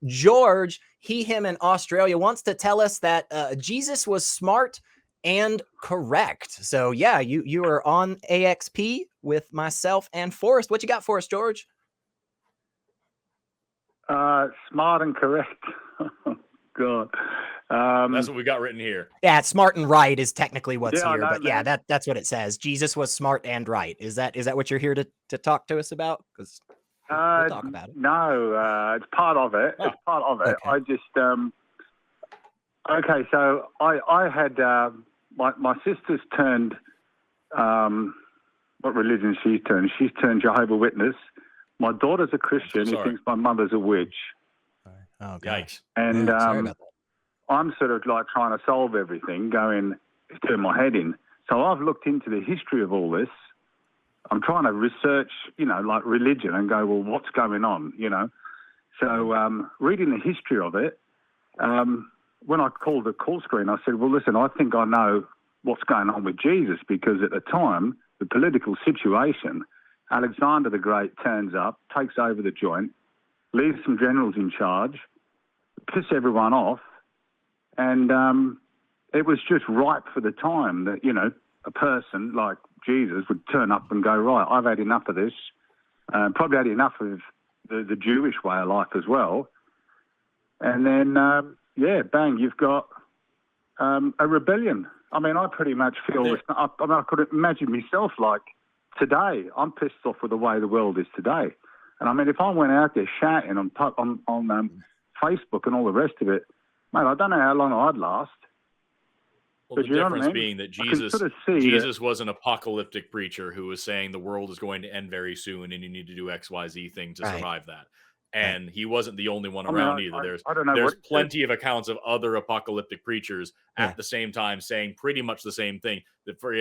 George, him in Australia, wants to tell us that Jesus was smart and correct. So yeah, you are on AXP with myself and Forrest. What you got for us, George? Smart and correct. God. That's what we got written here. Yeah, smart and right is technically what's here, but man. Yeah, that's what it says. Jesus was smart and right. Is that what you're here to talk to us about? Because we'll talk about it. No, it's part of it. Oh. It's part of it. Okay. I just okay. So I had my sister's turned. What religion she's turned? She's turned Jehovah's Witness. My daughter's a Christian. He thinks my mother's a witch. Oh, yikes! And I'm sort of like trying to solve everything, turn my head in. So I've looked into the history of all this. I'm trying to research, like religion and go, well, what's going on, So reading the history of it, when I called the call screen, I said, well, listen, I think I know what's going on with Jesus, because at the time, the political situation, Alexander the Great turns up, takes over the joint, leaves some generals in charge, piss everyone off, and it was just ripe for the time that, a person like Jesus would turn up and go, right, I've had enough of this, probably had enough of the Jewish way of life as well. And then, bang, you've got a rebellion. I mean, I pretty much feel, I could imagine myself like today, I'm pissed off with the way the world is today. And I mean, if I went out there shouting on Facebook and all the rest of it, mate, I don't know how long I'd last. Well, the difference being that Jesus was an apocalyptic preacher who was saying the world is going to end very soon and you need to do XYZ thing to survive that. And he wasn't the only one around either. There's plenty of accounts of other apocalyptic preachers at the same time saying pretty much the same thing. That for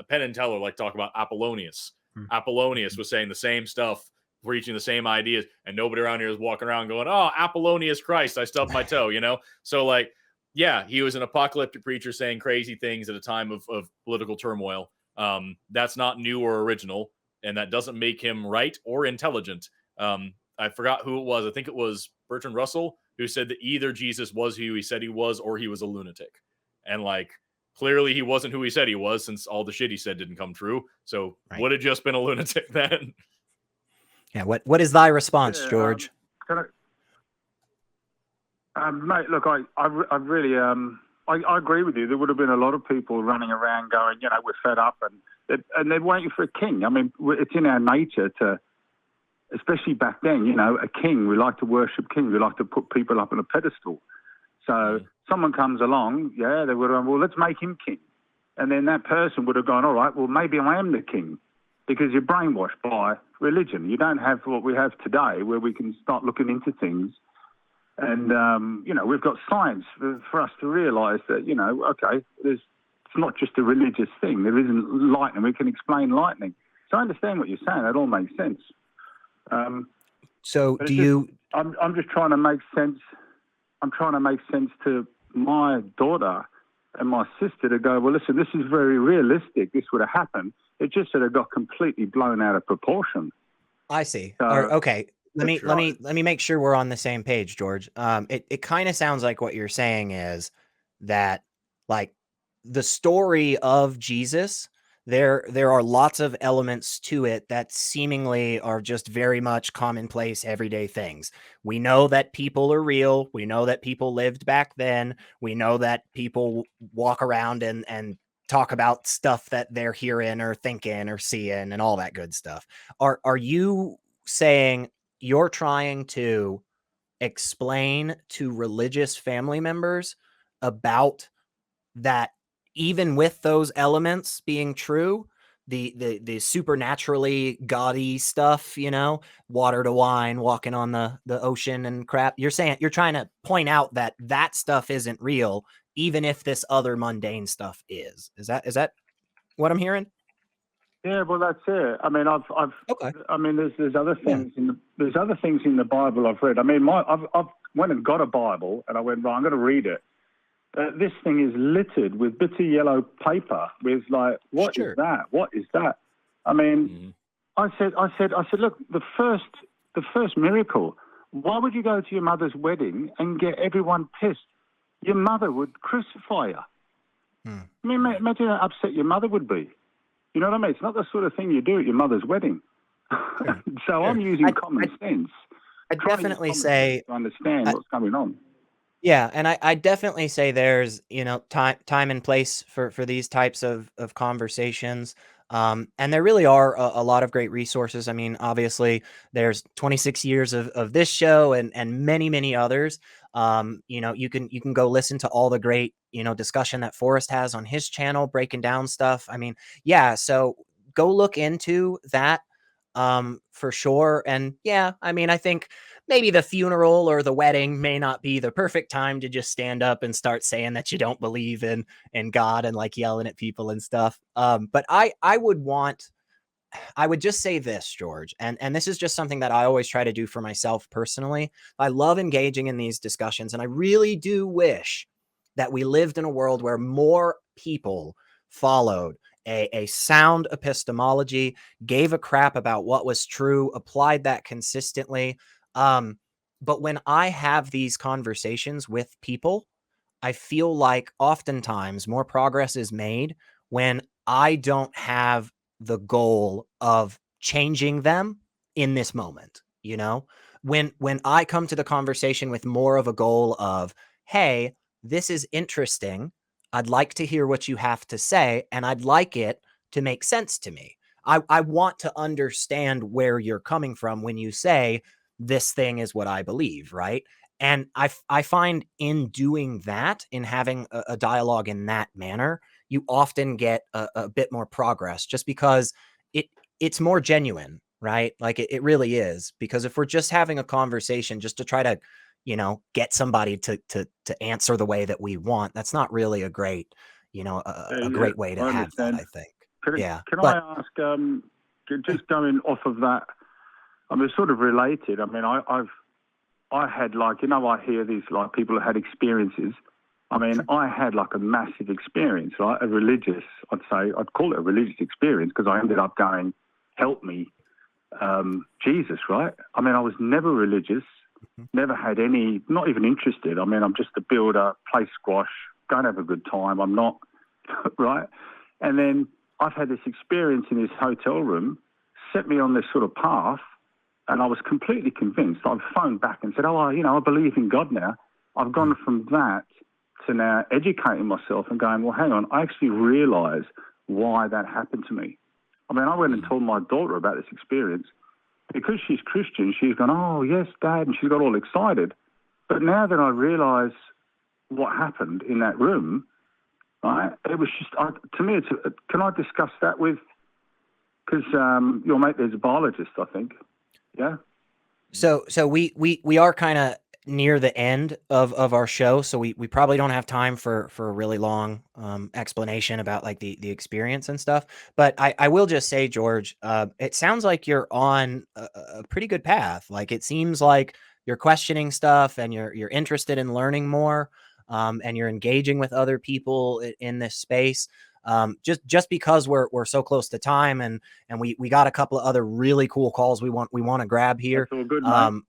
Penn and Teller like talk about Apollonius. Apollonius was saying the same stuff, preaching the same ideas, and nobody around here is walking around going, "Oh, Apollonius Christ, I stubbed my toe," So like, yeah, he was an apocalyptic preacher saying crazy things at a time of political turmoil. That's not new or original, and that doesn't make him right or intelligent. I forgot who it was. I think it was Bertrand Russell who said that either Jesus was who he said he was or he was a lunatic. And like, clearly he wasn't who he said he was, since all the shit he said didn't come true. So would have just been a lunatic then. Yeah. What is thy response, George? Mate, look, I really, I agree with you. There would have been a lot of people running around going, we're fed up, and they're waiting for a king. I mean, it's in our nature to, especially back then, a king. We like to worship kings. We like to put people up on a pedestal. So someone comes along, they would have, well, let's make him king. And then that person would have gone, all right, well, maybe I am the king, because you're brainwashed by religion. You don't have what we have today, where we can start looking into things. And, we've got science for us to realise that, okay, it's not just a religious thing. There isn't lightning. We can explain lightning. So I understand what you're saying. That all makes sense. So do you... I'm just trying to make sense. I'm trying to make sense to my daughter and my sister to go, well, listen, this is very realistic. This would have happened. It just sort of got completely blown out of proportion. I see. Okay. Let me make sure we're on the same page, George. It kind of sounds like what you're saying is that, like, the story of Jesus, there are lots of elements to it that seemingly are just very much commonplace everyday things. We know that people are real. We know that people lived back then. We know that people walk around and talk about stuff that they're hearing or thinking or seeing and all that good stuff. Are you saying you're trying to explain to religious family members about that, even with those elements being true, the supernaturally gaudy stuff, water to wine, walking on the ocean and crap, you're trying to point out that stuff isn't real, even if this other mundane stuff is that what I'm hearing? Yeah, well, that's it. I mean, okay. I mean, there's other things there's other things in the Bible I've read. I mean, I've went and got a Bible, and I went, right, I'm going to read it. This thing is littered with bits of yellow paper with like, what is that? What is that? I mean, I said, look, the first miracle Why would you go to your mother's wedding and get everyone pissed? Your mother would crucify you. I mean, imagine how upset your mother would be. You know what I mean? It's not the sort of thing you do at your mother's wedding. So I'm using common sense. I definitely say to understand what's going on. Yeah, and I definitely say there's, time and place for these types of conversations. And there really are a lot of great resources. I mean, obviously, there's 26 years of this show and many, many others. You can go listen to all the great, discussion that Forrest has on his channel, breaking down stuff. I mean, yeah, so go look into that for sure. And yeah, I mean, I think maybe the funeral or the wedding may not be the perfect time to just stand up and start saying that you don't believe in God and like yelling at people and stuff. But I would just say this, George, and this is just something that I always try to do for myself personally. I love engaging in these discussions, and I really do wish that we lived in a world where more people followed a sound epistemology, gave a crap about what was true, applied that consistently. But when I have these conversations with people, I feel like oftentimes more progress is made when I don't have the goal of changing them in this moment. When I come to the conversation with more of a goal of, hey, this is interesting. I'd like to hear what you have to say, and I'd like it to make sense to me. I want to understand where you're coming from when you say this thing is what I believe, right? And I find in doing that, in having a dialogue in that manner, you often get a bit more progress just because it's more genuine, right? Like it really is. Because if we're just having a conversation just to try to, get somebody to answer the way that we want, that's not really a great, a great way to have that, I think. Can I ask, just going off of that, I mean, sort of related. I mean, I had I hear these people that had experiences. I mean, I had a massive experience, right? I'd call it a religious experience because I ended up going, help me, Jesus, right? I mean, I was never religious, never had any, not even interested. I mean, I'm just a builder, play squash, go and have a good time. I'm not, right? And then I've had this experience in this hotel room, set me on this sort of path, and I was completely convinced. I've phoned back and said, I believe in God now. I've gone from that to now educating myself and going, well, hang on, I actually realise why that happened to me. I mean, I went and told my daughter about this experience. Because she's Christian, she's gone, oh, yes, Dad, and she's got all excited. But now that I realise what happened in that room, right, it was just, to me, can I discuss that with, because your mate there's a biologist, I think. Yeah. So we are kind of near the end of our show, so we probably don't have time for a really long explanation about the experience and stuff. But I will just say, George, it sounds like you're on a pretty good path. Like it seems like you're questioning stuff and you're interested in learning more, and you're engaging with other people in this space. Just because we're so close to time and we got a couple of other really cool calls we want to grab here. That's all good, mate.